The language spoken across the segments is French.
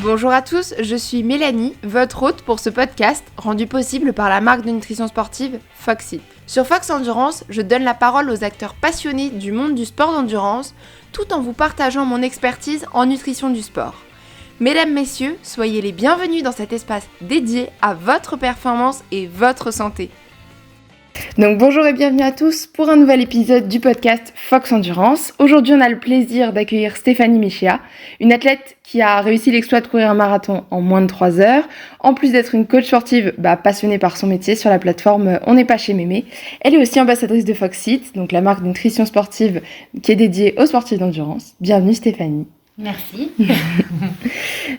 Bonjour à tous, je suis Mélanie, votre hôte pour ce podcast rendu possible par la marque de nutrition sportive Foxit. Sur Fox Endurance, je donne la parole aux acteurs passionnés du monde du sport d'endurance tout en vous partageant mon expertise en nutrition du sport. Mesdames, messieurs, soyez les bienvenus dans cet espace dédié à votre performance et votre santé. Donc bonjour et bienvenue à tous pour un nouvel épisode du podcast Fox Endurance. Aujourd'hui on a le plaisir d'accueillir Stéphanie Michéa, une athlète qui a réussi l'exploit de courir un marathon en moins de 3 heures, en plus d'être une coach sportive passionnée par son métier sur la plateforme On n'est pas chez Mémé. Elle est aussi ambassadrice de Foxit, donc la marque de nutrition sportive qui est dédiée aux sportifs d'endurance. Bienvenue Stéphanie. Merci.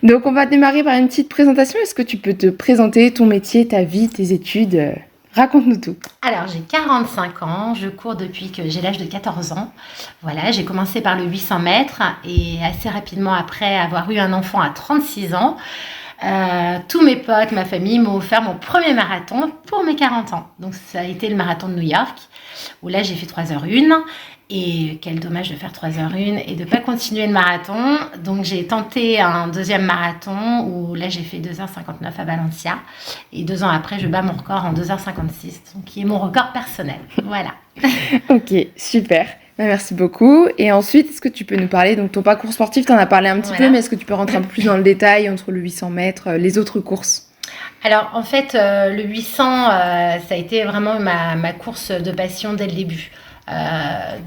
Donc on va démarrer par une petite présentation. Est-ce que tu peux te présenter ton métier, ta vie, tes études ? Raconte-nous tout. Alors, j'ai 45 ans, je cours depuis que j'ai l'âge de 14 ans. Voilà, j'ai commencé par le 800 mètres et assez rapidement après avoir eu un enfant à 36 ans, tous mes potes, ma famille m'ont offert mon premier marathon pour mes 40 ans. Donc, ça a été le marathon de New York, où là, j'ai fait 3h01. Et quel dommage de faire 3h01 et de ne pas continuer le marathon. Donc, j'ai tenté un deuxième marathon où là, j'ai fait 2h59 à Valencia. Et 2 ans après, je bats mon record en 2h56, donc qui est mon record personnel. Voilà. Ok, super. Merci beaucoup. Et ensuite, est-ce que tu peux nous parler, donc ton parcours sportif, tu en as parlé un petit peu, mais est-ce que tu peux rentrer un peu plus dans le détail entre le 800 mètres, les autres courses ? Alors, en fait, le 800, ça a été vraiment ma course de passion dès le début.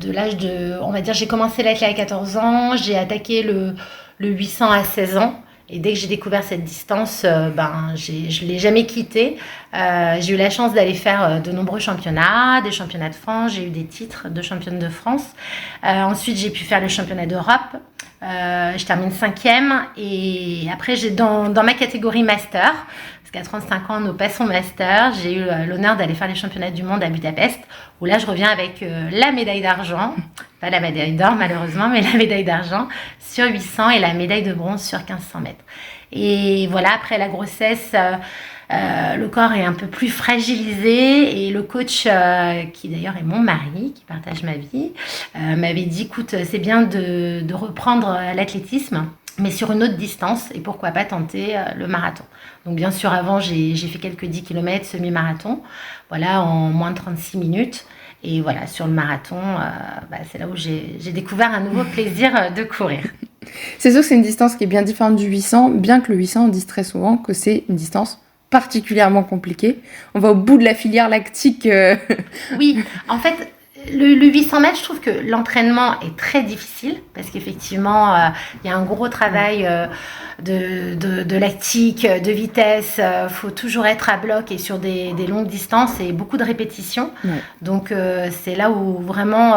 De l'âge de, on va dire, j'ai commencé l'athlète à 14 ans, j'ai attaqué le 800 à 16 ans. Et dès que j'ai découvert cette distance, je ne l'ai jamais quittée. J'ai eu la chance d'aller faire de nombreux championnats, des championnats de France. J'ai eu des titres de championne de France. Ensuite, j'ai pu faire le championnat d'Europe. Je termine 5e. Et après, j'ai dans ma catégorie master, parce qu'à 35 ans, nous passons master, j'ai eu l'honneur d'aller faire les championnats du monde à Budapest, où là, je reviens avec la médaille d'argent. Pas la médaille d'or malheureusement, mais la médaille d'argent sur 800 et la médaille de bronze sur 1500 mètres. Et voilà, après la grossesse, le corps est un peu plus fragilisé et le coach, qui d'ailleurs est mon mari, qui partage ma vie, m'avait dit, écoute, c'est bien de reprendre l'athlétisme, mais sur une autre distance et pourquoi pas tenter le marathon. Donc bien sûr, avant, j'ai fait quelques 10 km semi-marathon, voilà, en moins de 36 minutes. Et voilà, sur le marathon, c'est là où j'ai découvert un nouveau plaisir de courir. C'est sûr que c'est une distance qui est bien différente du 800, bien que le 800, on dise très souvent que c'est une distance particulièrement compliquée. On va au bout de la filière lactique. Oui, en fait, le 800 mètres, je trouve que l'entraînement est très difficile parce qu'effectivement, il y a un gros travail de lactique, de vitesse. Faut toujours être à bloc et sur des longues distances et beaucoup de répétitions. Ouais. Donc, c'est là où vraiment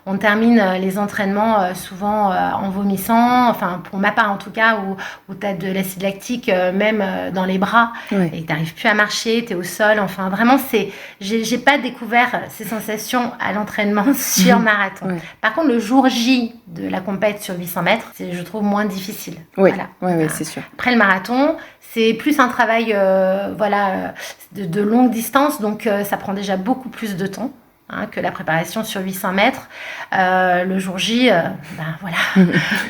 on termine les entraînements souvent en vomissant. Enfin, pour ma part en tout cas, où tu as de l'acide lactique même dans les bras, ouais. Et tu n'arrives plus à marcher, tu es au sol. Enfin, vraiment, j'ai pas découvert ces sensations à l'entraînement sur marathon. Ouais. Par contre, le jour J de la compète sur 800 mètres, c'est, je trouve, moins difficile. Oui, voilà. Ouais, c'est sûr. Après le marathon, c'est plus un travail de longue distance, donc ça prend déjà beaucoup plus de temps que la préparation sur 800 mètres. Le jour J,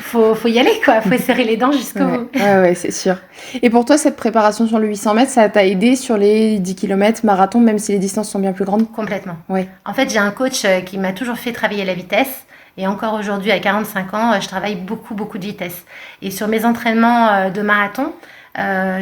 faut y aller, quoi. Faut serrer les dents jusqu'au bout. Ouais, c'est sûr. Et pour toi, cette préparation sur le 800 mètres, ça t'a aidé sur les 10 km marathon, même si les distances sont bien plus grandes ? Complètement. Ouais. En fait, j'ai un coach qui m'a toujours fait travailler la vitesse. Et encore aujourd'hui, à 45 ans, je travaille beaucoup de vitesse. Et sur mes entraînements de marathon,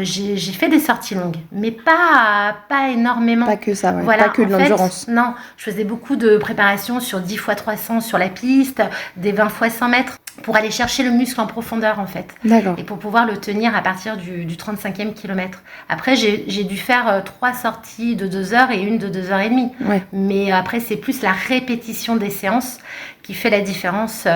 j'ai fait des sorties longues, mais pas énormément. Pas que ça, ouais. Voilà, pas que de l'endurance. Non, je faisais beaucoup de préparation sur 10 x 300 sur la piste, des 20 x 100 mètres, pour aller chercher le muscle en profondeur, en fait. D'accord. Et pour pouvoir le tenir à partir du 35e kilomètre. Après, j'ai dû faire 3 sorties de 2 heures et une de 2h30. Ouais. Mais après, c'est plus la répétition des séances qui fait la différence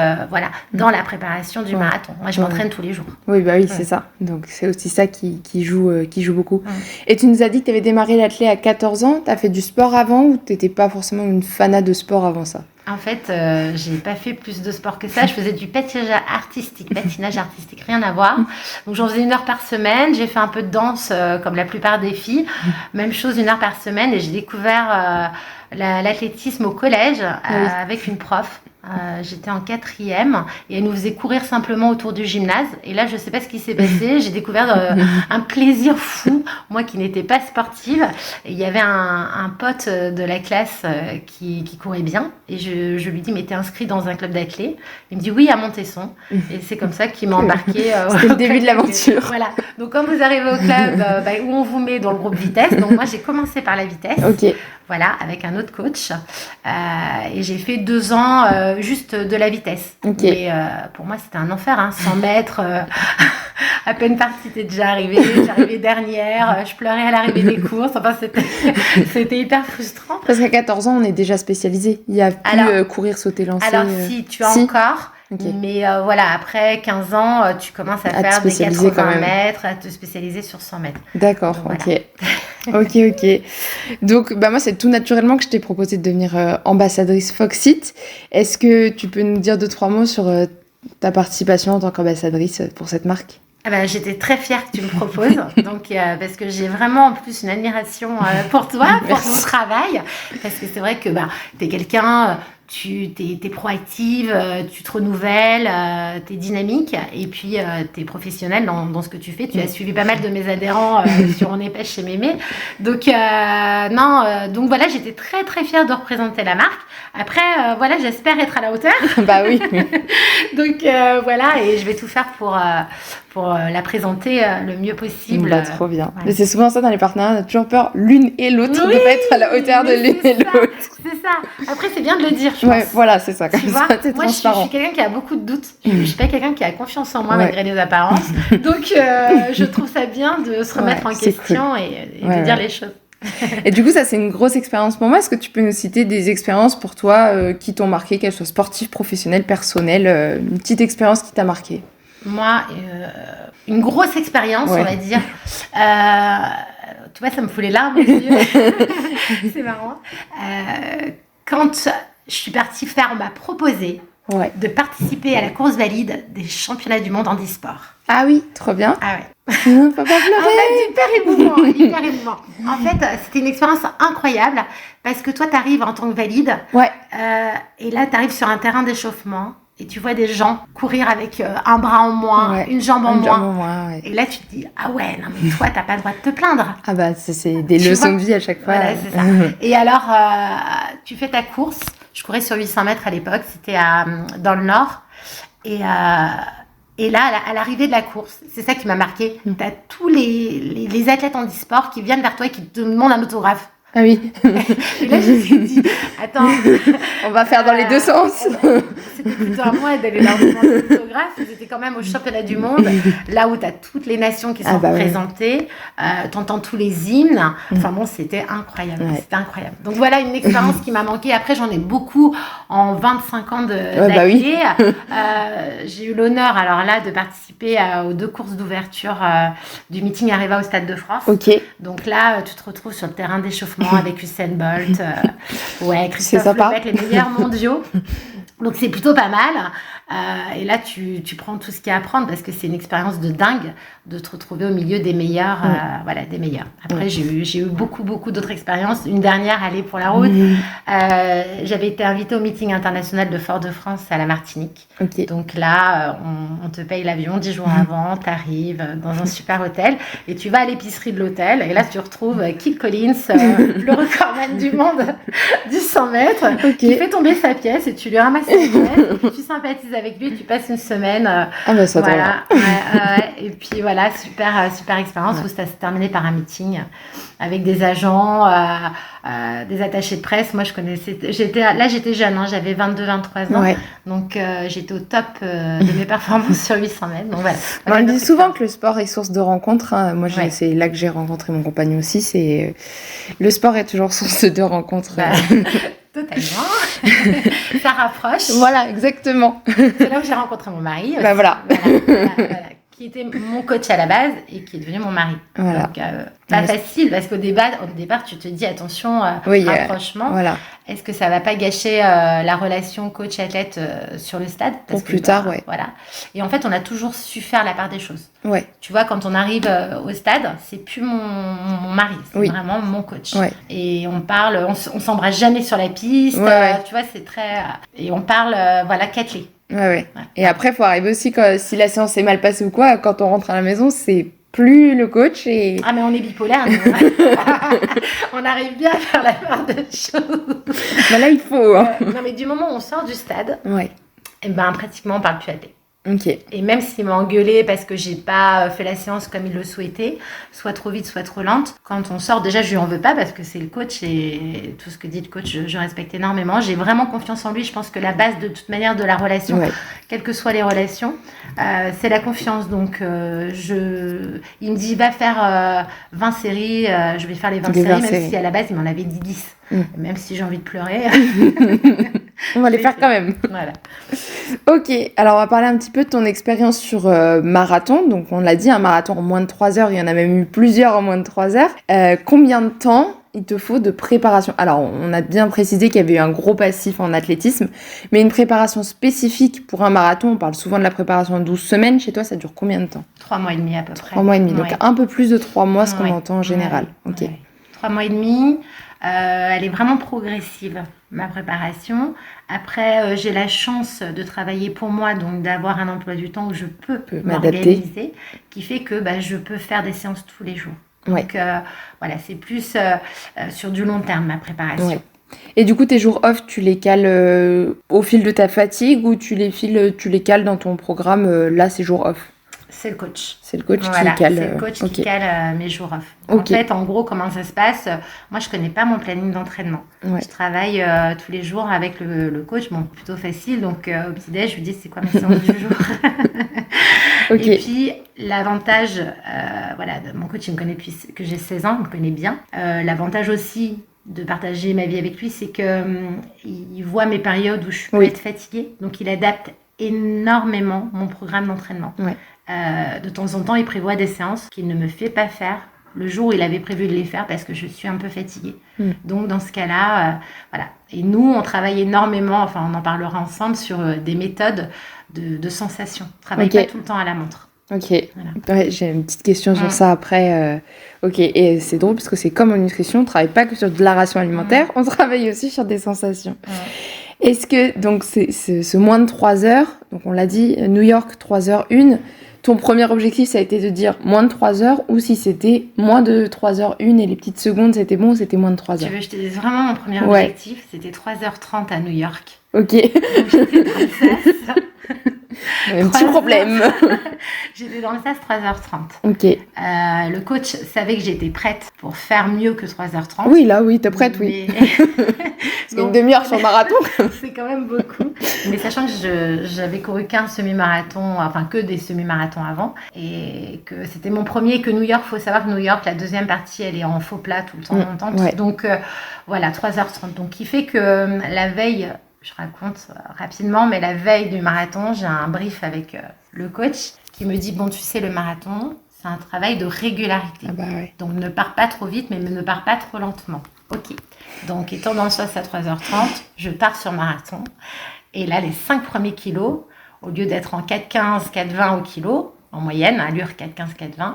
dans la préparation du marathon. Moi, je m'entraîne tous les jours. Oui, c'est ça. Donc, c'est aussi ça qui joue beaucoup. Et tu nous as dit que tu avais démarré l'athlète à 14 ans. Tu as fait du sport avant ou tu n'étais pas forcément une fanat de sport avant ça ? En fait, j'ai pas fait plus de sport que ça. Je faisais du patinage artistique, rien à voir. Donc, j'en faisais 1 heure par semaine. J'ai fait un peu de danse, comme la plupart des filles. Même chose, 1 heure par semaine. Et j'ai découvert l'athlétisme au collège avec une prof. J'étais en 4e et elle nous faisait courir simplement autour du gymnase. Et là, je ne sais pas ce qui s'est passé. J'ai découvert un plaisir fou, moi qui n'étais pas sportive. Et il y avait un pote de la classe qui courait bien. Et je lui dis, mais t'es inscrit dans un club d'athlé? Il me dit, oui, à Montesson. Et c'est comme ça qu'il m'a embarqué. C'était le début de l'aventure. Voilà. Donc, quand vous arrivez au club, où on vous met dans le groupe vitesse. Donc, moi, j'ai commencé par la vitesse. Ok. Voilà, avec un autre coach. Et j'ai fait 2 ans juste de la vitesse. Okay. Mais pour moi, c'était un enfer. 100 mètres, à peine partie, t'es déjà arrivée. J'arrivais dernière, je pleurais à l'arrivée des courses. Enfin, c'était hyper frustrant. Parce qu'à 14 ans, on est déjà spécialisé. Il n'y a plus courir, sauter, lancer. Alors, si, tu as encore... Okay. Mais voilà, après 15 ans, tu commences à faire des 80 mètres, à te spécialiser sur 100 mètres. D'accord, donc, voilà. Ok. Donc, moi, c'est tout naturellement que je t'ai proposé de devenir ambassadrice Foxit. Est-ce que tu peux nous dire 2-3 mots sur ta participation en tant qu'ambassadrice pour cette marque? J'étais très fière que tu me proposes, donc, parce que j'ai vraiment en plus une admiration pour toi, pour ton travail, parce que c'est vrai que t'es quelqu'un... t'es proactive, tu te renouvelles, t'es dynamique et puis t'es professionnelle dans ce que tu fais. Tu as suivi pas mal de mes adhérents sur On est pêche chez Mémé. Donc voilà, j'étais très très fière de représenter la marque. Après, j'espère être à la hauteur. Bah oui. Donc voilà, et je vais tout faire pour la présenter le mieux possible. Trop bien. Voilà. Mais c'est souvent ça dans les partenariats, on a toujours peur l'une et l'autre de ne pas être à la hauteur de l'une et l'autre. C'est ça. Après, c'est bien de le dire, je pense. Voilà, c'est ça. Comme ça, t'es moi, transparent. Je suis quelqu'un qui a beaucoup de doutes. Je suis pas quelqu'un qui a confiance en moi malgré les apparences. Donc, je trouve ça bien de se remettre en question cool. et de dire les choses. Et du coup, ça, c'est une grosse expérience pour moi. Est-ce que tu peux nous citer des expériences pour toi qui t'ont marqué, qu'elles soient sportives, professionnelles, personnelles, une petite expérience qui t'a marqué? Moi, une grosse expérience, on va dire. Tu vois, ça me fout les larmes aux yeux. C'est marrant. Quand je suis partie faire, on m'a proposé de participer à la course valide des championnats du monde en e-sport. Ah oui, trop bien. Ah ouais. Faut pas pleurer. Hyper émouvant. En fait, c'était une expérience incroyable parce que toi, tu arrives en tant que valide. Et là, tu arrives sur un terrain d'échauffement. Et tu vois des gens courir avec un bras en moins, une jambe en moins. Et là, tu te dis, ah ouais, non mais toi, t'as pas le droit de te plaindre. Ah bah, c'est des leçons de vie à chaque fois. Voilà, c'est ça. Et alors, tu fais ta course. Je courais sur 800 mètres à l'époque. C'était dans le Nord. Et là, à l'arrivée de la course, c'est ça qui m'a marqué. T'as tous les athlètes en e-sport qui viennent vers toi et qui te demandent un autographe. Ah oui. Et là, je me suis dit, attends. On va faire dans les deux sens. C'était plutôt à moi d'aller leur demander l'autographe. Ils étaient quand même au championnat du monde, là où tu as toutes les nations qui sont représentées. Tu entends tous les hymnes. Enfin bon, c'était incroyable. C'était incroyable. Donc voilà une expérience qui m'a manqué. Après, j'en ai beaucoup en 25 ans d'athlée. J'ai eu l'honneur, alors là, de participer aux 2 courses d'ouverture du meeting Areva au Stade de France. Donc là, tu te retrouves sur le terrain d'échauffement avec Usain Bolt, Christophe Lepec, les meilleurs mondiaux. Donc c'est plutôt pas mal. Et là, tu prends tout ce qu'il y a à prendre parce que c'est une expérience de dingue de te retrouver au milieu des meilleurs. Des meilleurs. Après, j'ai eu beaucoup d'autres expériences. Une dernière, aller pour la route. J'avais été invitée au meeting international de Fort-de-France à la Martinique. Donc là, on te paye l'avion 10 jours avant, tu arrives dans un super hôtel et tu vas à l'épicerie de l'hôtel. Et là, tu retrouves Keith Collins, le recordman du monde du 100 mètres, qui fait tomber sa pièce et tu lui ramasses sa pièce. Tu sympathises avec lui, tu passes une semaine. Ça voilà. Et puis voilà, super expérience où ça s'est terminé par un meeting avec des agents, des attachés de presse. Moi, je connaissais. J'étais jeune, j'avais 22-23 ans. Donc, j'étais au top de mes performances sur 800 mètres. Donc voilà. On dit souvent que le sport est source de rencontres. Moi, c'est là que j'ai rencontré mon compagnon aussi. Le sport est toujours source de rencontres. Totalement. Ça rapproche. Voilà, exactement. C'est là où j'ai rencontré mon mari. Aussi. Voilà. qui était mon coach à la base et qui est devenu mon mari. Voilà. Donc, pas facile parce qu'au départ, tu te dis attention, rapprochement. Voilà. Est-ce que ça va pas gâcher la relation coach-athlète sur le stade Pour plus tard, ouais. Voilà. Et en fait, on a toujours su faire la part des choses. Ouais. Tu vois, quand on arrive au stade, c'est plus mon mari, c'est vraiment mon coach. Ouais. Et on parle, on s'embrasse jamais sur la piste. Tu vois, c'est très... et on parle, catelé. Ouais. Et après, il faut arriver aussi, si la séance est mal passée ou quoi, quand on rentre à la maison, c'est plus le coach et... Ah, mais on est bipolaire, nous. On arrive bien à faire la part des choses. Ben là, il faut. Hein. Non, mais du moment où on sort du stade, et pratiquement, on parle plus à tête. Okay. Et même s'il m'a engueulé parce que j'ai pas fait la séance comme il le souhaitait, soit trop vite, soit trop lente, quand on sort, déjà je lui en veux pas parce que c'est le coach et tout ce que dit le coach, je respecte énormément. J'ai vraiment confiance en lui. Je pense que la base de toute manière de la relation, quelles que soient les relations, c'est la confiance. Donc il me dit va faire 20 séries, je vais faire les 20 séries, même si à la base il m'en avait dit 10. Même si j'ai envie de pleurer. On va les faire quand même. Voilà. Ok, alors on va parler un petit peu de ton expérience sur marathon. Donc on l'a dit, un marathon en moins de 3 heures, il y en a même eu plusieurs en moins de 3 heures. Combien de temps il te faut de préparation? Alors on a bien précisé qu'il y avait eu un gros passif en athlétisme, mais une préparation spécifique pour un marathon, on parle souvent de la préparation en 12 semaines. Chez toi, ça dure combien de temps? 3 mois et demi à peu près. 3 mois et demi, donc un peu plus de 3 mois, ce qu'on entend en général. Ok. 3 mois et demi. Elle est vraiment progressive, ma préparation. Après, j'ai la chance de travailler pour moi, donc d'avoir un emploi du temps où je peux m'organiser, qui fait que je peux faire des séances tous les jours. Donc, c'est plus sur du long terme, ma préparation. Ouais. Et du coup, tes jours off, tu les cales au fil de ta fatigue ou tu les cales dans ton programme, là, ces jours off? C'est le coach. C'est le coach qui cale. C'est le coach qui cale mes jours off. En fait, en gros, comment ça se passe? Moi, je connais pas mon planning d'entraînement. Je travaille tous les jours avec le coach. Bon, plutôt facile. Donc, au petit-déj, je lui dis c'est quoi mes séances du jour. Et puis, l'avantage, mon coach, il me connaît depuis que j'ai 16 ans, il me connaît bien. L'avantage aussi de partager ma vie avec lui, c'est qu'il voit mes périodes où je peux être fatiguée. Donc, il adapte énormément mon programme d'entraînement. De temps en temps, il prévoit des séances qu'il ne me fait pas faire le jour où il avait prévu de les faire parce que je suis un peu fatiguée. Donc, dans ce cas-là, voilà. Et nous, on travaille énormément, on en parlera ensemble, sur des méthodes de sensation. On ne travaille pas tout le temps à la montre. Ok. Voilà. Ouais, j'ai une petite question sur ça après. Ok, et c'est drôle parce que c'est comme en nutrition, on ne travaille pas que sur de la ration alimentaire, on travaille aussi sur des sensations. Est-ce que, donc, c'est ce moins de 3 heures, donc on l'a dit, New York, 3h01, ton premier objectif, ça a été de dire moins de 3 heures, ou si c'était moins de 3h01 et les petites secondes, c'était bon, ou c'était moins de 3 heures? Tu veux que je te dise vraiment mon premier objectif? C'était 3h30 à New York. Ok. Donc, j'étais dans le SAS. Un petit problème. J'étais dans le SAS 3h30. Ok. Le coach savait que j'étais prête pour faire mieux que 3h30. Oui, là, oui, t'es prête, oui. Parce qu'une demi-heure sur marathon. C'est quand même beaucoup. Mais sachant que j'avais couru qu'un semi-marathon, que des semi-marathons avant, et que c'était mon premier, que New York, faut savoir que New York, la deuxième partie, elle est en faux plat tout le temps, longtemps. Donc, 3h30. Donc, qui fait que la veille, je raconte rapidement, mais la veille du marathon, j'ai un brief avec le coach qui me dit, bon, tu sais, le marathon, c'est un travail de régularité. Donc, ne pars pas trop vite, mais ne pars pas trop lentement. Ok. Donc, étant dans le SAS à 3h30, je pars sur marathon. Et là, les 5 premiers kilos, au lieu d'être en 4,15, 4,20 au kilo, en moyenne, allure 4,15, 4,20,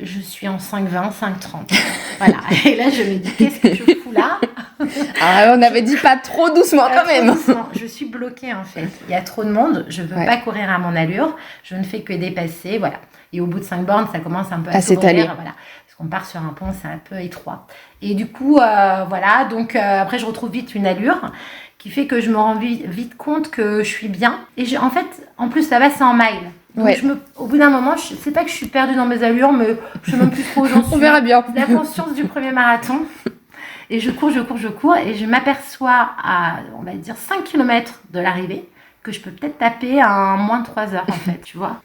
je suis en 5,20, 5,30. Voilà. Et là, je me dis, qu'est-ce que je fous là? On avait dit pas trop doucement quand même. Doucement. Je suis bloquée en fait. Il y a trop de monde. Je ne veux pas courir à mon allure. Je ne fais que dépasser. Voilà. Et au bout de 5 bornes, ça commence un peu à s'étaler. Voilà. Parce qu'on part sur un pont, c'est un peu étroit. Et du coup, voilà. Donc après, je retrouve vite une allure qui fait que je me rends vite compte que je suis bien. Et en fait, en plus, ça va, c'est en miles. Donc au bout d'un moment, c'est pas que je suis perdue dans mes allures, mais je ne sais même plus trop où j'en suis. On verra bien. La conscience du premier marathon. Et je cours, et je m'aperçois à, on va dire, 5 km de l'arrivée, que je peux peut-être taper à moins de 3 heures, en fait, tu vois.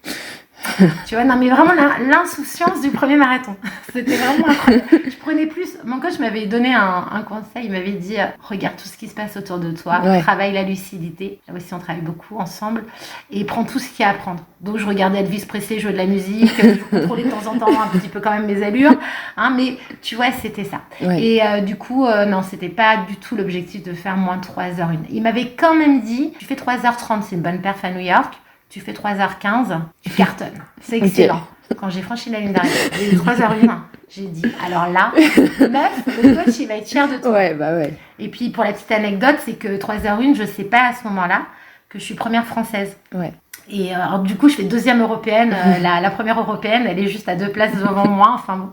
Tu vois, non, mais vraiment l'insouciance du premier marathon. C'était vraiment incroyable. Je prenais plus. Mon coach m'avait donné un conseil. Il m'avait dit regarde tout ce qui se passe autour de toi, travaille la lucidité. Là aussi, on travaille beaucoup ensemble et prends tout ce qu'il y a à prendre. Donc, je regardais Elvis Presley jouer de la musique. Je contrôlais de temps en temps un petit peu quand même mes allures. Hein, mais tu vois, c'était ça. Ouais. Et du coup, non, c'était pas du tout l'objectif de faire moins de 3h01. Il m'avait quand même dit tu fais 3h30, c'est une bonne perf à New York. Tu fais 3h15, tu cartonnes. C'est excellent. Okay. Quand j'ai franchi la ligne d'arrivée, j'ai eu 3h01. J'ai dit, alors là, meuf, le coach, il va être fier de toi. Ouais, bah ouais. Et puis, pour la petite anecdote, c'est que 3h01, je sais pas à ce moment-là que je suis première française. Ouais. Et alors, du coup, je fais deuxième européenne. La première européenne, elle est juste à 2 places devant moi. Enfin bon.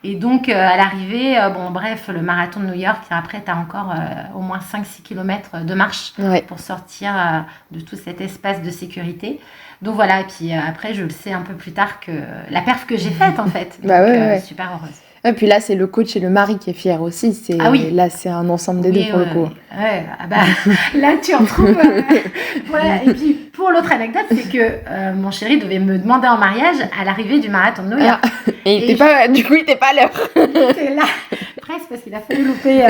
Et donc, à l'arrivée, bon, bref, le marathon de New York, après, tu as encore au moins 5-6 km de marche pour sortir de tout cet espace de sécurité. Donc voilà, et puis après, je le sais un peu plus tard que la perf que j'ai faite, en fait. Donc, super heureuse. Et puis là, c'est le coach et le mari qui est fier aussi. Là, c'est un ensemble des deux pour le coup. Ouais, ah bah, là, tu retrouves... voilà. Et puis, pour l'autre anecdote, c'est que mon chéri devait me demander en mariage à l'arrivée du marathon de New York. Et du coup, il n'était pas à l'heure. Il était là, presque, parce qu'il a fallu louper.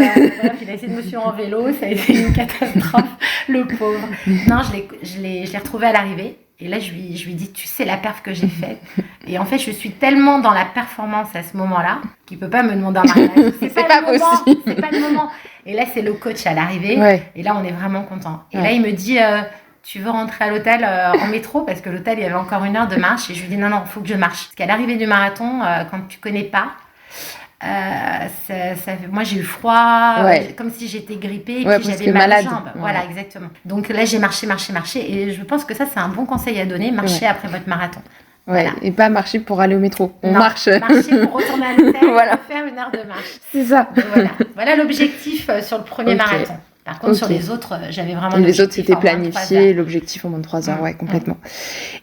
Il a essayé de me suivre en vélo. Ça a été une catastrophe, le pauvre. Non, je l'ai retrouvé à l'arrivée. Et là, je lui dis, tu sais la perf que j'ai faite. Et en fait, je suis tellement dans la performance à ce moment-là qu'il ne peut pas me demander un mariage. C'est pas possible. C'est pas le moment. Et là, c'est le coach à l'arrivée. Ouais. Et là, on est vraiment content. Et là, il me dit, tu veux rentrer à l'hôtel en métro? Parce que l'hôtel, il y avait encore 1 heure de marche. Et je lui dis, non, il faut que je marche. Parce qu'à l'arrivée du marathon, quand tu ne connais pas, moi j'ai eu froid, comme si j'étais grippée et puis j'avais mal aux jambes. Voilà, exactement. Donc là j'ai marché et je pense que ça c'est un bon conseil à donner, marcher après votre marathon. Voilà. Et pas marcher pour aller au métro. Marcher pour retourner à l'hôtel et faire 1 heure de marche. C'est ça. Voilà l'objectif sur le premier marathon. Par contre, sur les autres, j'avais vraiment... Les autres, c'était planifié, l'objectif en moins de 3 heures, complètement.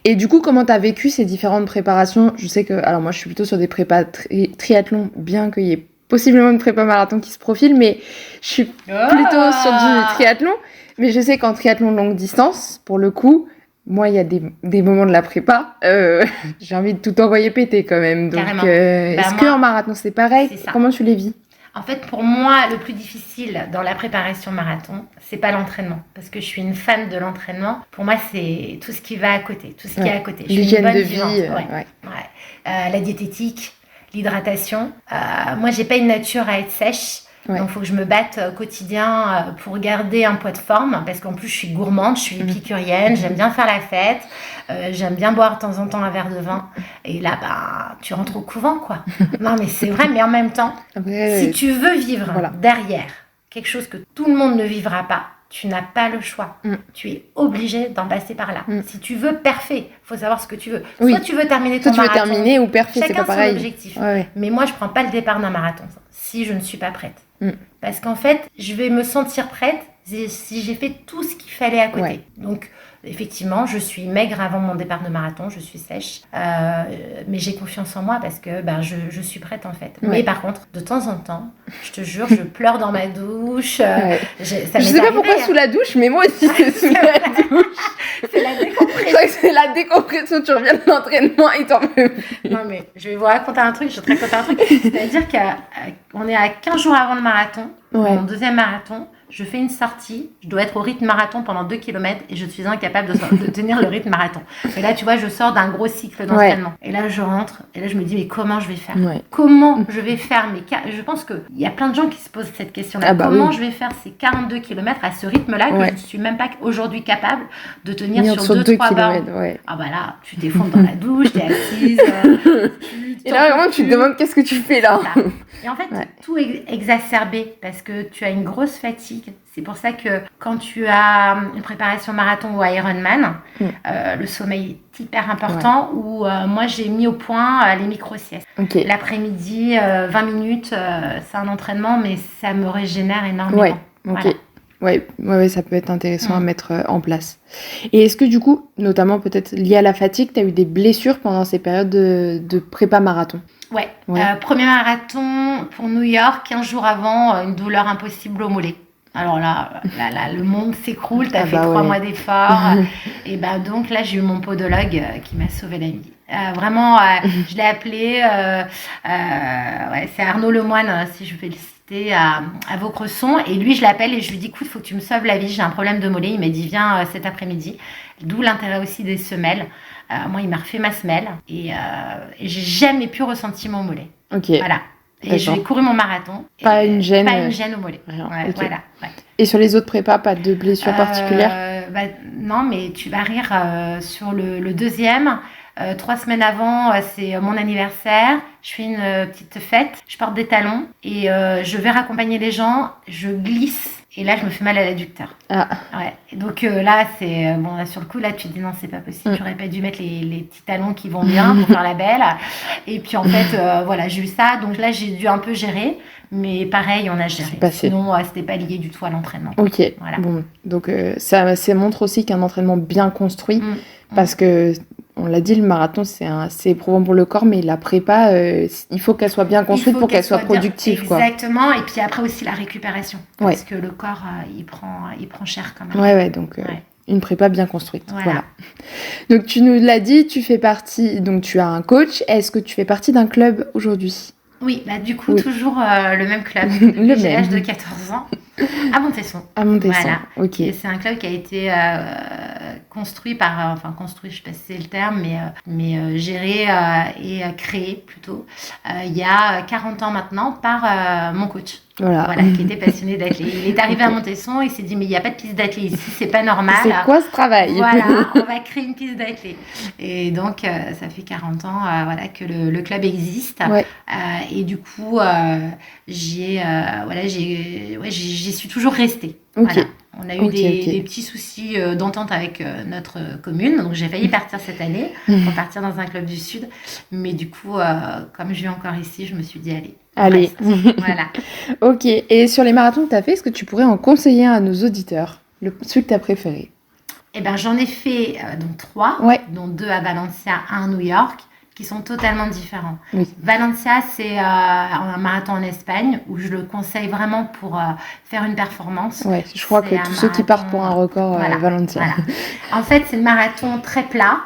Et du coup, comment tu as vécu ces différentes préparations? Je sais que... Alors moi, je suis plutôt sur des prépas triathlon, bien qu'il y ait possiblement une prépa marathon qui se profile, mais je suis plutôt sur du triathlon. Mais je sais qu'en triathlon longue distance, pour le coup, moi, il y a des moments de la prépa, j'ai envie de tout envoyer péter quand même. Donc, est-ce qu'en marathon, c'est pareil? Comment tu les vis? En fait, pour moi, le plus difficile dans la préparation marathon, c'est pas l'entraînement. Parce que je suis une fan de l'entraînement. Pour moi, c'est tout ce qui va à côté, tout ce qui est à côté. L'hygiène de vie. La diététique, l'hydratation. Moi, j'ai pas une nature à être sèche. Donc, il faut que je me batte au quotidien pour garder un poids de forme. Parce qu'en plus, je suis gourmande, je suis épicurienne, j'aime bien faire la fête. J'aime bien boire de temps en temps un verre de vin. Et là, tu rentres au couvent, quoi. Non, mais c'est vrai, mais en même temps, si tu veux vivre derrière quelque chose que tout le monde ne vivra pas, tu n'as pas le choix. Tu es obligé d'en passer par là. Si tu veux perfer, il faut savoir ce que tu veux. Soit tu veux terminer ton marathon. Soit tu veux terminer ou perfer, c'est pas pareil. Chacun son objectif. Mais moi, je ne prends pas le départ d'un marathon si je ne suis pas prête. Parce qu'en fait, je vais me sentir prête si j'ai fait tout ce qu'il fallait à côté. Donc, effectivement, je suis maigre avant mon départ de marathon, je suis sèche, mais j'ai confiance en moi parce que je suis prête en fait. Mais par contre, de temps en temps, je te jure, je pleure dans ma douche. Je sais pas pourquoi sous la douche, mais moi aussi c'est sous la douche. C'est la décompression. Je crois que c'est la décompression, tu reviens de l'entraînement et t'en peux plus. Non mais je vais vous raconter un truc, c'est-à-dire qu'on est à 15 jours avant le marathon, mon deuxième marathon. Je fais une sortie, je dois être au rythme marathon pendant 2 km et je suis incapable de tenir le rythme marathon. Et là, tu vois, je sors d'un gros cycle d'entraînement. Et là, je rentre et là, je me dis, mais comment je vais faire? Comment je vais faire? Mais je pense qu'il y a plein de gens qui se posent cette question-là. Comment je vais faire ces 42 km à ce rythme-là que je ne suis même pas aujourd'hui capable de tenir sur 2-3 bornes. Ah bah là, tu t'effondres dans la douche, t'es assise. Et là, vraiment, tu te demandes qu'est-ce que tu fais là? Et en fait, tout est exacerbé parce que tu as une grosse fatigue. C'est pour ça que quand tu as une préparation marathon ou Ironman, le sommeil est hyper important. Ou moi, j'ai mis au point les micro-siestes. L'après-midi, 20 minutes, c'est un entraînement, mais ça me régénère énormément. Ouais, ça peut être intéressant à mettre en place. Et est-ce que du coup, notamment peut-être lié à la fatigue, tu as eu des blessures pendant ces périodes de prépa marathon? Premier marathon pour New York, 15 jours avant, une douleur impossible au mollet. Alors là, le monde s'écroule, t'as fait bah 3 ouais. mois d'efforts. Et bah donc là, j'ai eu mon podologue qui m'a sauvé la vie. Vraiment, je l'ai appelé, ouais, c'est Arnaud Lemoine, si je vais le citer, à Vaucresson. Et lui, je l'appelle et je lui dis, écoute, il faut que tu me sauves la vie, j'ai un problème de mollet. Il m'a dit, viens cet après-midi. D'où l'intérêt aussi des semelles. Moi, il m'a refait ma semelle et j'ai jamais pu ressentir mon mollet. Ok. Voilà. Et j'ai couru mon marathon. Pas une gêne. Pas une gêne au mollet. Rien. Ouais, Okay. voilà. Ouais. Et sur les autres prépas, pas de blessures particulières? Non, mais tu vas rire sur le deuxième. 3 semaines avant, c'est mon anniversaire. Je fais une petite fête. Je porte des talons et je vais raccompagner les gens. Je glisse. Et là, je me fais mal à l'adducteur. Ah. Ouais. Donc là, c'est bon. Là, sur le coup, là, tu te dis non, c'est pas possible. J'aurais pas dû mettre les petits talons qui vont bien pour faire la belle. Et puis en fait, voilà, j'ai eu ça. Donc là, j'ai dû un peu gérer. Mais pareil, on a géré. Sinon, c'était pas lié du tout à l'entraînement. Ok. Voilà. Bon, donc ça montre aussi qu'un entraînement bien construit, parce que on l'a dit, le marathon c'est éprouvant pour le corps, mais la prépa, il faut qu'elle soit bien construite pour qu'elle soit productive, quoi. Exactement. Et puis après aussi la récupération, parce que le corps il prend cher quand même. Ouais, donc. Une prépa bien construite. Voilà. Donc tu nous l'as dit, tu fais partie, donc tu as un coach. Est-ce que tu fais partie d'un club aujourd'hui? Oui, bah du coup, toujours le même club. J'ai l'âge de 14 ans, à Montesson. À Montesson, voilà. Ok. Et c'est un club qui a été construit, je sais pas si c'est le terme, mais géré et créé plutôt, il y a 40 ans maintenant par mon coach. Voilà, qui était passionné d'athlé. Il est arrivé à Montesson et il s'est dit mais il n'y a pas de piste d'athlé ici, c'est pas normal. C'est quoi ce travail? Voilà, on va créer une piste d'athlé. Et donc ça fait 40 ans que le club existe. Et du coup j'y suis toujours restée. Voilà. On a eu des petits soucis d'entente avec notre commune, donc j'ai failli partir cette année pour partir dans un club du Sud. Mais du coup, comme je vis encore ici, je me suis dit allez. Voilà. Ok. Et sur les marathons que tu as fait, est-ce que tu pourrais en conseiller à nos auditeurs, celui que tu as préféré? Eh ben, j'en ai fait donc 3, dont 2 à Valencia, 1 à New York, qui sont totalement différents. Oui. Valencia, c'est un marathon en Espagne où je le conseille vraiment pour faire une performance. Ouais, je crois que tous ceux qui partent pour un record, Valencia. Voilà. En fait, c'est le marathon très plat,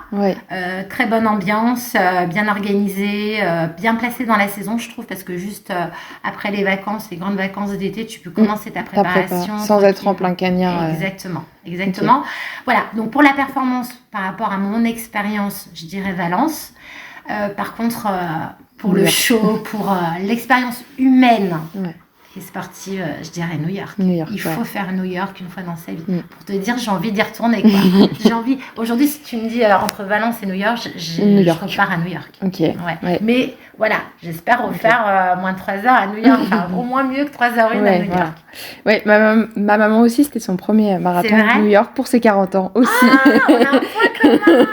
très bonne ambiance, bien organisé, bien placé dans la saison, je trouve, parce que juste après les vacances, les grandes vacances d'été, tu peux commencer ta préparation. Sans être en plein cagnard. Exactement. Okay. Voilà, donc pour la performance, par rapport à mon expérience, je dirais Valence. Par contre, pour le show, pour l'expérience humaine et sportive, je dirais New York. Il faut faire New York une fois dans sa vie. Pour te dire, j'ai envie d'y retourner, quoi. Aujourd'hui, si tu me dis entre Valence et New York, je repars à New York. Mais voilà, j'espère refaire moins de 3 heures à New York. Enfin, au moins mieux que 3 heures à New York. Oui, ma maman aussi, c'était son premier marathon à New York pour ses 40 ans aussi. Ah, on a un point commun.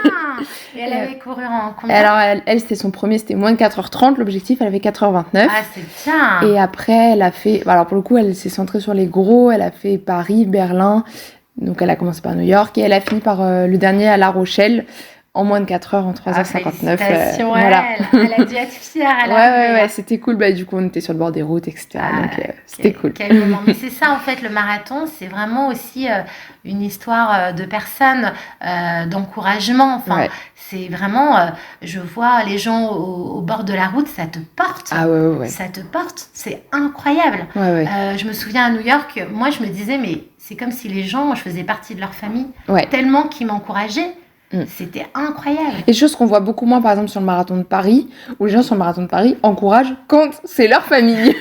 Et elle avait couru en combien? Alors, elle c'était son premier, c'était moins de 4h30. L'objectif, elle avait 4h29. Ah, c'est bien. Et après, elle a fait... Alors, pour le coup, elle s'est centrée sur les gros. Elle a fait Paris, Berlin. Donc, elle a commencé par New York. Et elle a fini par le dernier à La Rochelle. En moins de 4 heures, en 3h59. Voilà. Elle a dû être fière. Ouais, c'était cool. Bah, du coup, on était sur le bord des routes, etc. Donc, c'était cool. Quel moment. Mais c'est ça, en fait, le marathon, c'est vraiment aussi une histoire de personnes, d'encouragement. Enfin, c'est vraiment, je vois les gens au bord de la route, ça te porte. Ah ouais. Ça te porte. C'est incroyable. Je me souviens à New York, moi, je me disais, mais c'est comme si les gens, je faisais partie de leur famille, tellement qu'ils m'encourageaient. C'était incroyable. Et chose qu'on voit beaucoup moins, par exemple, sur le marathon de Paris, où les gens sur le marathon de Paris encouragent quand c'est leur famille.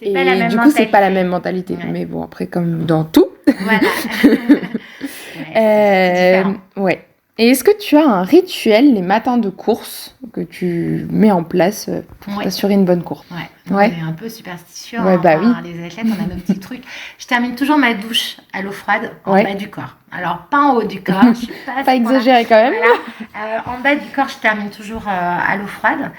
C'est pas la même du coup, c'est pas la même mentalité. Mais bon, après, comme dans tout. Voilà. C'est différent. Et est-ce que tu as un rituel les matins de course que tu mets en place pour t'assurer une bonne course? On est un peu superstitieux. Les athlètes, on a nos petits trucs. Je termine toujours ma douche à l'eau froide en bas du corps. Alors, pas en haut du corps. Je suis pas exagéré quand même. Voilà. En bas du corps, je termine toujours à l'eau froide.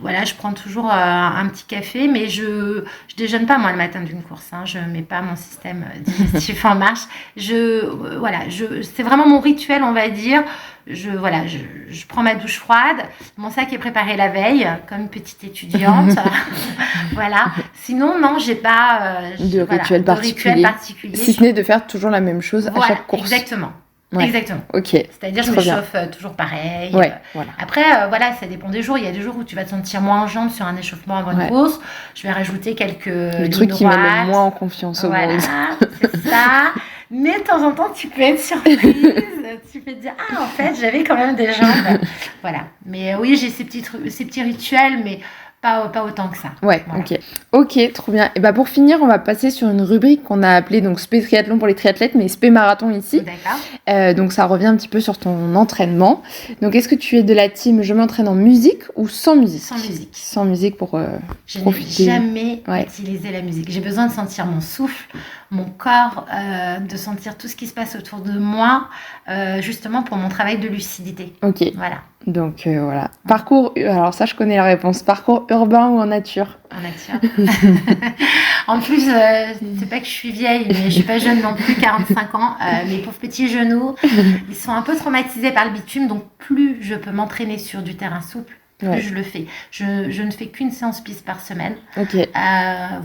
Je prends toujours un petit café, mais je déjeune pas moi le matin d'une course. Je mets pas mon système digestif en marche. C'est vraiment mon rituel, on va dire. Je prends ma douche froide. Mon sac est préparé la veille, comme une petite étudiante. Sinon, non, j'ai pas de rituel particulier. Si ce n'est de faire toujours la même chose à chaque course. Exactement. Ouais. Exactement. Ok. C'est-à-dire, je me chauffe toujours pareil. Ouais, voilà. Après, voilà, ça dépend des jours. Il y a des jours où tu vas te sentir moins en jambes sur un échauffement avant une course. Je vais rajouter quelques le truc qui met le moins en confiance au monde. C'est ça. Mais de temps en temps, tu peux être surprise. Tu peux te dire, ah, en fait, j'avais quand même des jambes. Voilà. Mais oui, j'ai ces petits rituels, mais pas autant que ça. Ouais, voilà. Ok, trop bien. Et pour finir, on va passer sur une rubrique qu'on a appelée donc Spé Triathlon pour les triathlètes, mais Spé Marathon ici. D'accord. Donc ça revient un petit peu sur ton entraînement. Donc est-ce que tu es de la team je m'entraîne en musique ou sans musique? Sans musique. Sans musique pour je profiter. Je n'ai jamais utilisé la musique. J'ai besoin de sentir mon souffle, mon corps, de sentir tout ce qui se passe autour de moi, justement pour mon travail de lucidité. Ok. Voilà. Donc voilà. Parcours, alors ça je connais la réponse. Parcours urbain ou en nature? En nature. En plus, c'est pas que je suis vieille, mais je suis pas jeune non plus, 45 ans. Mes pauvres petits genoux, ils sont un peu traumatisés par le bitume, donc plus je peux m'entraîner sur du terrain souple, plus je le fais. Je ne fais qu'une séance piste par semaine,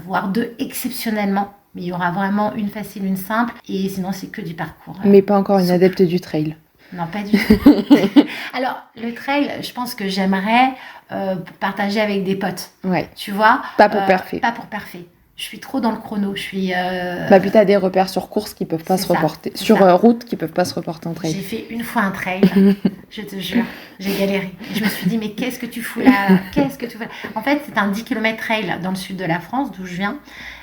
voire 2 exceptionnellement. Mais il y aura vraiment une facile, une simple, et sinon c'est que du parcours. Mais pas encore une adepte du trail. Non, pas du tout. Alors, le trail, je pense que j'aimerais partager avec des potes. Ouais. Tu vois? Pas pour parfait. Pas pour parfait. Je suis trop dans le chrono. Je suis. Puis t'as des repères sur course qui peuvent pas se reporter. Sur route qui peuvent pas se reporter en trail. J'ai fait une fois un trail, je te jure. J'ai galéré. Et je me suis dit, mais qu'est-ce que tu fous là? Qu'est-ce que tu fous là? En fait, c'est un 10 km trail dans le sud de la France, d'où je viens.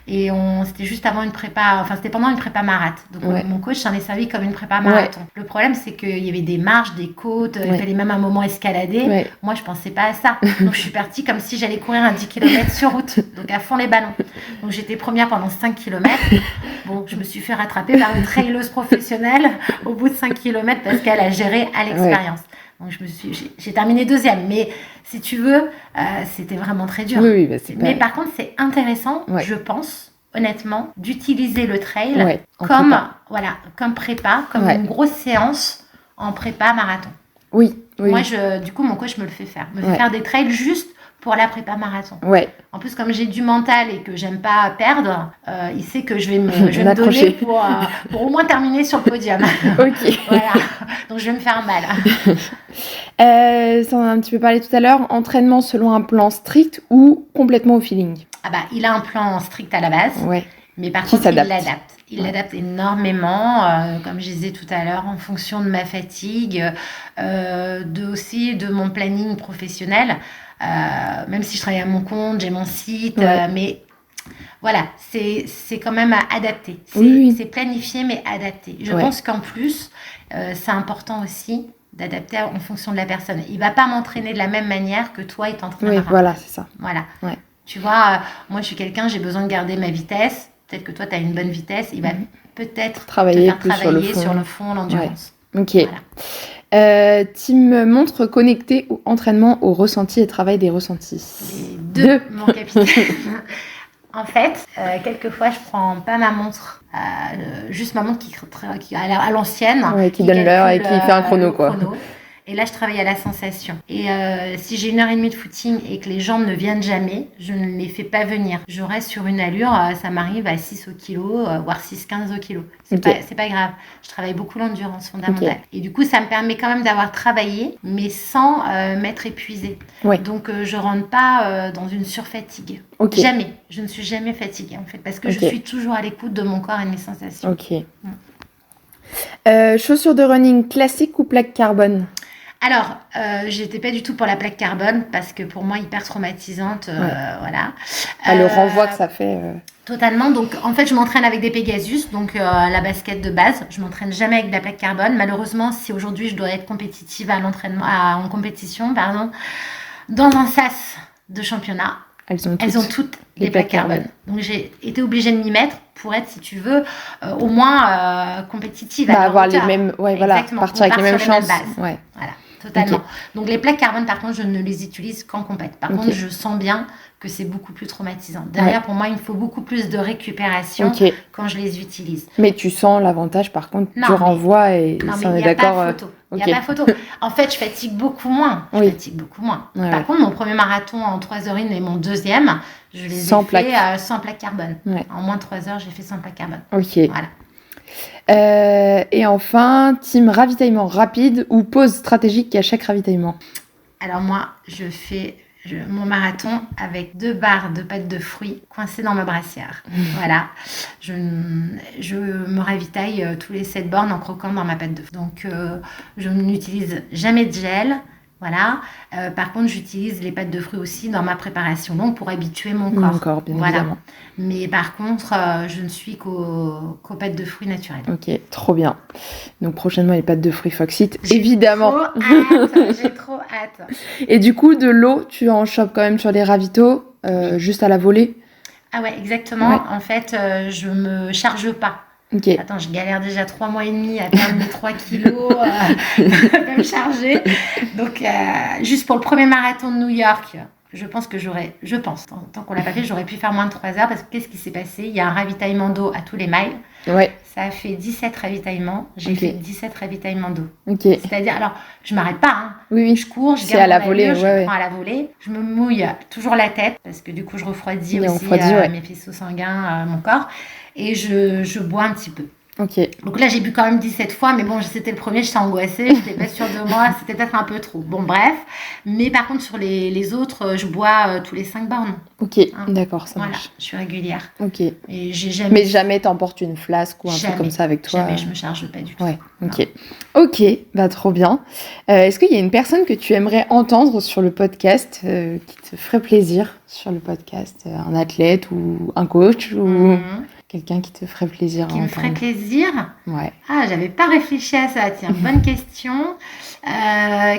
Et c'était juste avant une prépa, enfin c'était pendant une prépa marathon. Donc mon coach s'en est servi comme une prépa marathon. Le problème c'est qu'il y avait des marches, des côtes, il fallait même un moment escalader. Moi je pensais pas à ça. Donc je suis partie comme si j'allais courir un 10 km sur route, donc à fond les ballons. Donc j'étais première pendant 5 km. Bon, je me suis fait rattraper par une traileuse professionnelle au bout de 5 km parce qu'elle a géré à l'expérience. Donc j'ai terminé 2e, mais si tu veux, c'était vraiment très dur. Mais par contre, c'est intéressant, je pense, honnêtement, d'utiliser le trail comme prépa, comme une grosse séance en prépa marathon. Oui. Moi, du coup, mon coach me le fait faire. Me fait faire des trails juste pour la prépa marathon. En plus, comme j'ai du mental et que j'aime pas perdre, il sait que je vais me donner pour au moins terminer sur le podium. Voilà. Donc, je vais me faire mal. Ça, on a un petit peu parlé tout à l'heure. Entraînement selon un plan strict ou complètement au feeling? Il a un plan strict à la base. Mais par contre, il l'adapte énormément, comme je disais tout à l'heure, en fonction de ma fatigue, aussi de mon planning professionnel. Même si je travaille à mon compte, j'ai mon site, mais voilà, c'est quand même adapté. C'est planifié, mais adapté. Je pense qu'en plus, c'est important aussi d'adapter en fonction de la personne. Il ne va pas m'entraîner de la même manière que toi, il t'entraînera. Voilà, c'est ça. Voilà. Tu vois, moi, je suis quelqu'un, j'ai besoin de garder ma vitesse. Peut-être que toi, tu as une bonne vitesse. Il va peut-être travailler sur le fond, l'endurance. Ok. Voilà. Team montre connectée ou entraînement au ressenti et travail des ressentis? Les deux. Mon capitaine. En fait, quelquefois, je prends pas ma montre, juste ma montre qui à l'ancienne. Qui donne l'heure et qui fait un chrono, quoi. Et là, je travaille à la sensation. Et si j'ai 1h30 de footing et que les jambes ne viennent jamais, je ne les fais pas venir. Je reste sur une allure, ça m'arrive à 6 au kilo, voire 6-15 au kilo. C'est pas grave. Je travaille beaucoup l'endurance fondamentale. Et du coup, ça me permet quand même d'avoir travaillé, mais sans m'être épuisée. Donc, je rentre pas dans une surfatigue. Jamais. Je ne suis jamais fatiguée, en fait, parce que je suis toujours à l'écoute de mon corps et de mes sensations. Chaussures de running classique ou plaque carbone? Alors, j'étais pas du tout pour la plaque carbone parce que pour moi, hyper traumatisante. Voilà. Le renvoi que ça fait. Totalement. Donc, en fait, je m'entraîne avec des Pegasus, donc la basket de base. Je m'entraîne jamais avec de la plaque carbone. Malheureusement, si aujourd'hui je dois être compétitive en compétition, dans un sas de championnat, elles ont toutes les plaques carbone. Donc, j'ai été obligée de m'y mettre pour être, si tu veux, au moins compétitive. Avoir les mêmes, partir avec les mêmes chances. Voilà. totalement. Ok. Donc les plaques carbone, par contre, je ne les utilise qu'en compète. Par contre, je sens bien que c'est beaucoup plus traumatisant. Derrière, pour moi, il me faut beaucoup plus de récupération quand je les utilise. Mais tu sens l'avantage, par contre, du renvoi et on est d'accord. Il n'y a pas photo. En fait, je fatigue beaucoup moins. Ouais, par contre, mon premier marathon en 3h01 et mon deuxième, je les ai fait sans plaques carbone. Ouais. En moins de 3 heures, j'ai fait sans plaques carbone. Ok. Voilà. Et enfin, team ravitaillement rapide ou pause stratégique à chaque ravitaillement? Alors moi, je fais mon marathon avec 2 barres de pâte de fruits coincées dans ma brassière. Voilà. Je me ravitaille tous les 7 bornes en croquant dans ma pâte de fruits. Donc, je n'utilise jamais de gel. Voilà. Par contre, j'utilise les pâtes de fruits aussi dans ma préparation longue pour habituer mon corps. Mon corps, bien évidemment. Mais par contre, je ne suis qu'aux pâtes de fruits naturelles. Ok, trop bien. Donc prochainement, les pâtes de fruits Foxit, évidemment. J'ai trop hâte. Et du coup, de l'eau, tu en chopes quand même sur les ravitaux, juste à la volée? Ah ouais, exactement. Ouais. En fait, je me charge pas. Okay. Attends, je galère déjà 3 mois et demi à perdre mes 3 kilos, à me charger. Donc, juste pour le premier marathon de New York, je pense, tant qu'on l'a pas fait, j'aurais pu faire moins de 3 heures parce que qu'est-ce qui s'est passé? Il y a un ravitaillement d'eau à tous les miles. Ouais. Ça a fait 17 ravitaillements. J'ai fait 17 ravitaillements d'eau. Okay. C'est-à-dire, alors, je m'arrête pas. Hein. Oui. Je cours, je garde mon allure, je prends à la volée. Je me mouille toujours la tête parce que du coup, je refroidis aussi mes faisceaux sanguins, mon corps. Et je bois un petit peu. Okay. Donc là, j'ai bu quand même 17 fois, mais bon, c'était le premier, j'étais angoissée, j'étais pas sûre de moi, c'était peut-être un peu trop. Bon, bref. Mais par contre, sur les autres, je bois tous les 5 bornes. Ok, d'accord, ça marche. Voilà, je suis régulière. Ok. Et Mais jamais t'emportes une flasque ou un truc comme ça avec toi? Jamais, je me charge pas du tout. Ouais, ok. Ok, bah trop bien. Est-ce qu'il y a une personne que tu aimerais entendre sur le podcast, qui te ferait plaisir sur le podcast? Un athlète ou un coach ou... Quelqu'un qui te ferait plaisir. Qui me ferait plaisir? Ouais. Ah, j'avais pas réfléchi à ça. Tiens, bonne question.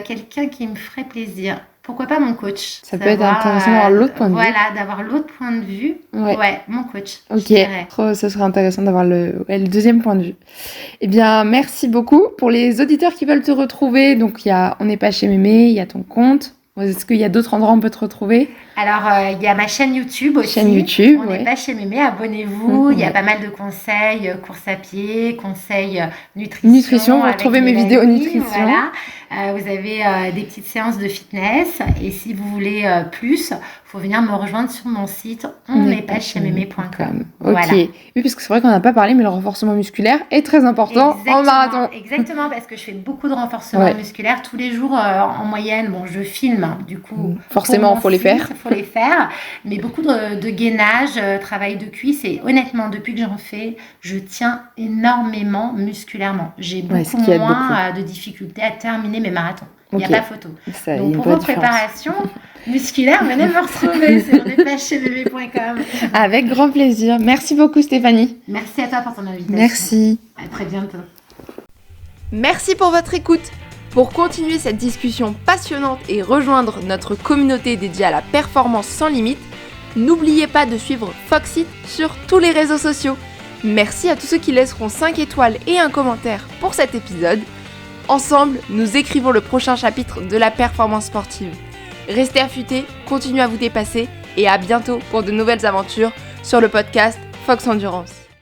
Quelqu'un qui me ferait plaisir. Pourquoi pas mon coach? Ça peut être intéressant d'avoir l'autre point de vue. Voilà, d'avoir l'autre point de vue. Ouais, mon coach. Ok, ça serait intéressant d'avoir le deuxième point de vue. Eh bien, merci beaucoup. Pour les auditeurs qui veulent te retrouver, donc on n'est pas chez Mémé, il y a ton compte. Est-ce qu'il y a d'autres endroits où on peut te retrouver? Alors, il y a ma chaîne YouTube aussi. On n'est pas chez Mémé, abonnez-vous. Il y a pas mal de conseils, course à pied, conseils nutrition. Vous retrouvez mes vidéos nutrition. Voilà. Vous avez des petites séances de fitness. Et si vous voulez plus, il faut venir me rejoindre sur mon site onnestpaschezmémé.com. Ok. Voilà. Oui, parce que c'est vrai qu'on n'a pas parlé, mais le renforcement musculaire est très important en marathon. Exactement, parce que je fais beaucoup de renforcement musculaire tous les jours en moyenne. Bon, je filme, du coup. Forcément, il faut les faire. Il faut les faire, mais beaucoup de gainage, travail de cuisse. Et honnêtement, depuis que j'en fais, je tiens énormément musculairement. J'ai beaucoup moins de difficultés à terminer mes marathons. Il n'y a pas photo. Donc pour vos préparations musculaires, venez me retrouver sur onnestpaschezmémé.com. Avec grand plaisir. Merci beaucoup Stéphanie. Merci à toi pour ton invitation. Merci. À très bientôt. Merci pour votre écoute. Pour continuer cette discussion passionnante et rejoindre notre communauté dédiée à la performance sans limite, n'oubliez pas de suivre Foxit sur tous les réseaux sociaux. Merci à tous ceux qui laisseront 5 étoiles et un commentaire pour cet épisode. Ensemble, nous écrivons le prochain chapitre de la performance sportive. Restez affûtés, continuez à vous dépasser et à bientôt pour de nouvelles aventures sur le podcast Fox Endurance.